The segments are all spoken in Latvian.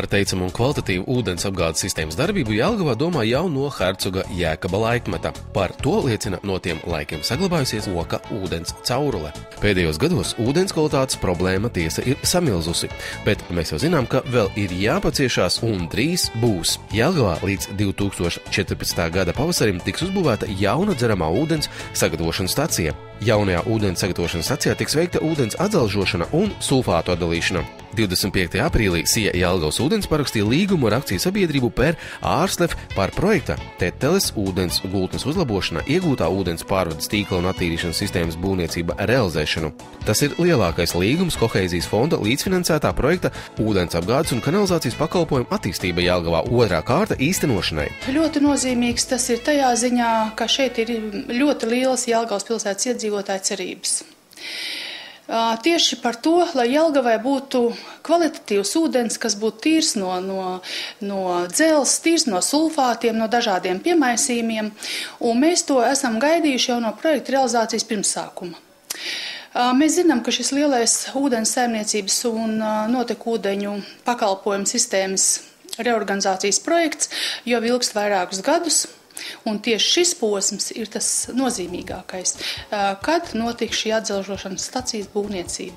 Par teicamu un kvalitatīvu ūdens apgādes sistēmas darbību Jelgavā domā jau no hercoga Jēkaba laikmeta. Par to liecina no tiem laikiem saglabājusies oka ūdens caurule. Pēdējos gados ūdens kvalitātes problēma tiesa ir samilzusi, bet mēs jau zinām, ka vēl ir jāpaciešās un drīz būs. Jelgavā līdz 2014. gada pavasarim tiks uzbūvēta jauna dzeramā ūdens sagatavošanas stacija. Jaunajā ūdens sagatavošanas stacijā tiks veikta ūdens atzelžošana un sulfātu atdalīšana. 25. aprīlī SIA Jelgavas ūdens parakstīja līgumu ar akciju sabiedrību PER Ārslef par projekta Teteles ūdens gultnes uzlabošana, iegūtā ūdens pārvades tīkla un attīrīšanas sistēmas būvniecība realizēšanu. Tas ir lielākais līgums Kohēzijas fonda līdzfinansētā projekta ūdens apgādes un kanalizācijas pakalpojumu attīstība Jelgavā otrā kārta īstenošanai. Ļoti nozīmīgs tas ir tajā ziņā, ka šeit ir ļoti lielas Jelgavas pilsētas iedzīvotāju cerības. Tieši par to, lai Jelgavai būtu kvalitatīvs ūdens, kas būtu tīrs no dzelzs, tīrs no sulfātiem, no dažādiem piemaisījumiem, un mēs to esam gaidījuši jau no projekta realizācijas pirmsākuma. Mēs zinām, ka šis lielais ūdens saimniecības un notekūdeņu pakalpojumu sistēmas reorganizācijas projekts jau ilgst vairākus gadus. Un tieši šis posms ir tas nozīmīgākais, kad notiks šī atzelžošanas stacijas būvniecība.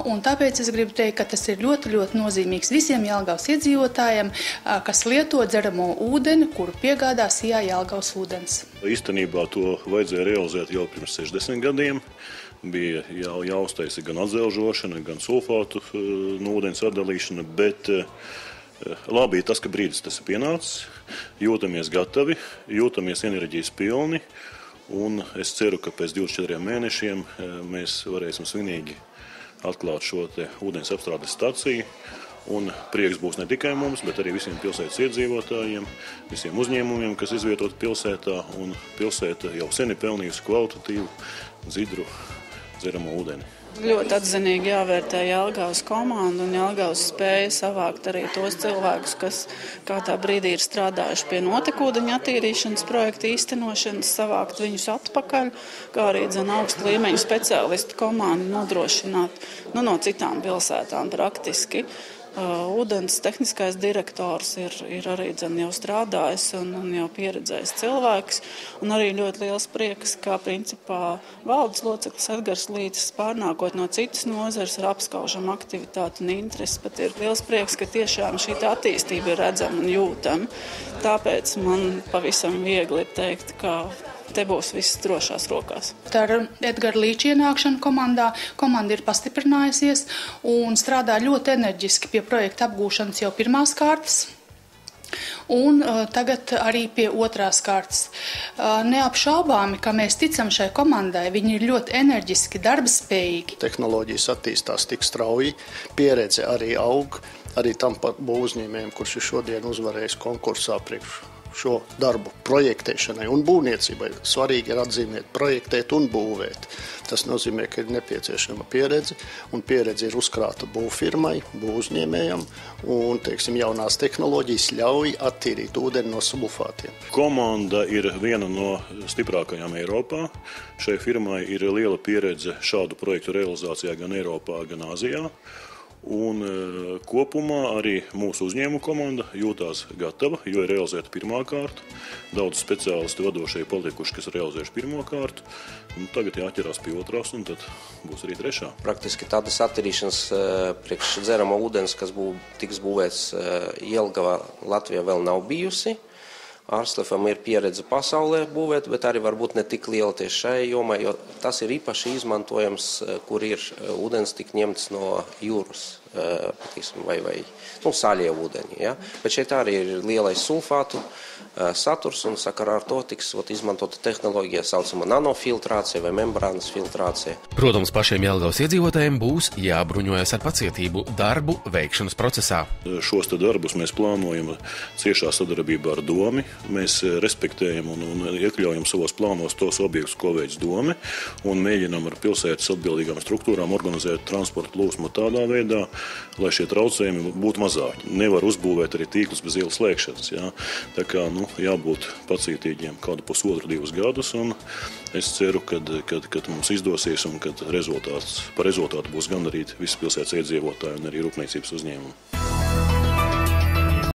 Un tāpēc es gribu teikt, ka tas ir ļoti, ļoti nozīmīgs visiem Jelgavas iedzīvotājiem, kas lieto dzeramo ūdeni, kuru piegādā SIA Jelgavas ūdens. Īstenībā to vajadzēja realizēt jau pirms 60 gadiem. Bija jāuztaisa gan atzelžošana, gan sulfātu no ūdens atdalīšana, bet labi ir tas, ka brīdis tas ir pienācis, jūtamies gatavi, jūtamies enerģijas pilni, un es ceru, ka pēc 24 mēnešiem mēs varēsim svinīgi atklāt šo te ūdens apstrādes staciju, un prieks būs ne tikai mums, bet arī visiem pilsētas iedzīvotājiem, visiem uzņēmumiem, kas izvietot pilsētā, un pilsēta jau sen ir pelnījusi kvalitatīvu, dzidru, dzeramo ūdeni. Ļoti atzinīgi jāvērtē Jelgavas komanda un Jelgavas spēja savākt arī tos cilvēkus, kas kādā brīdī ir strādājuši pie notekūdeņa attīrīšanas projekta īstenošanas, savākt viņus atpakaļ, kā arī augstu līmeņu speciālistu komandu nodrošināt no citām pilsētām praktiski. Ūdens tehniskais direktors ir arī jau strādājis un jau pieredzējis cilvēks. Un arī ļoti liels prieks, kā principā valdes loceklis Edgars Līcis pārnākot no citas nozares ar apskaužamu aktivitāti un interesi. Pat ir liels prieks, ka tiešām šī attīstība ir redzama un jūtama. Tāpēc man pavisam viegli ir teikt, ka te būs viss drošās rokās. Ar Edgara Līča ienākšanu komanda ir pastiprinājusies un strādā ļoti enerģiski pie projekta apgūšanas jau pirmās kārtas. Un tagad arī pie otrās kārtas. Neapšaubāmi, ka mēs ticam šai komandai, viņi ir ļoti enerģiski, darbspējīgi. Tehnoloģijas attīstās tik strauji, pieredze arī aug, arī tam pat būvuzņēmējiem, kurš ir šodien uzvarējis konkursā priekš šo darbu projektēšanai un būvniecībai. Svarīgi ir atzīmēt, projektēt un būvēt. Tas nozīmē, ka ir nepieciešama pieredze, un pieredze ir uzkrāta būvfirmai, būvuzņēmējam, un, jaunās tehnoloģijas ļauj attīrīt ūdeni no sulfātiem. Komanda ir viena no stiprākajām Eiropā. Šai firmai ir liela pieredze šādu projektu realizācijā gan Eiropā, gan Āzijā. Un kopumā arī mūsu uzņēmuma komanda jūtās gatava, jo ir realizēta pirmā kārta. Daudz speciālisti vadošie palikuši, kas realizējuši pirmo kārtu. Tagad jāķerās pie otrās, un tad būs arī trešā. Praktiski tādas attīrīšanas priekš dzeramo ūdens, kas tiks būvēts Jelgavā, Latvijā vēl nav bijusi. Ārslefam ir pieredze pasaulē būvēt, bet arī varbūt ne tik liela tieši šai jomai, jo tas ir īpaši izmantojams, kur ir ūdens tik ņemts no jūras vai saļie ūdeņi. Ja? Bet šeit arī ir lielais sulfātu saturs, un sakarā ar to tiks izmantota tehnoloģija saucama nanofiltrācija vai membrānas filtrācija. Protams, pašiem Jelgavas iedzīvotājiem būs jābruņojas ar pacietību darbu veikšanas procesā. Šos darbus mēs plānojam ciešā sadarbībā ar domi. Mēs respektējam un iekļaujam savos plānos tos objektus, ko veic dome, un mēģinam ar pilsētas atbildīgām struktūrām organizēt transporta plūsmu tādā veidā, lai šie traucējumi būtu mazāki. Nevar uzbūvēt arī tīklus bez ielas slēgšanas. Ja? Tā kā jābūt pacietīgiem kādu 1,5–2 gadus, un es ceru, ka mums izdosies un ka par rezultātu būs gandarīti visi pilsētas iedzīvotāji un arī rūpniecības uzņēmumi.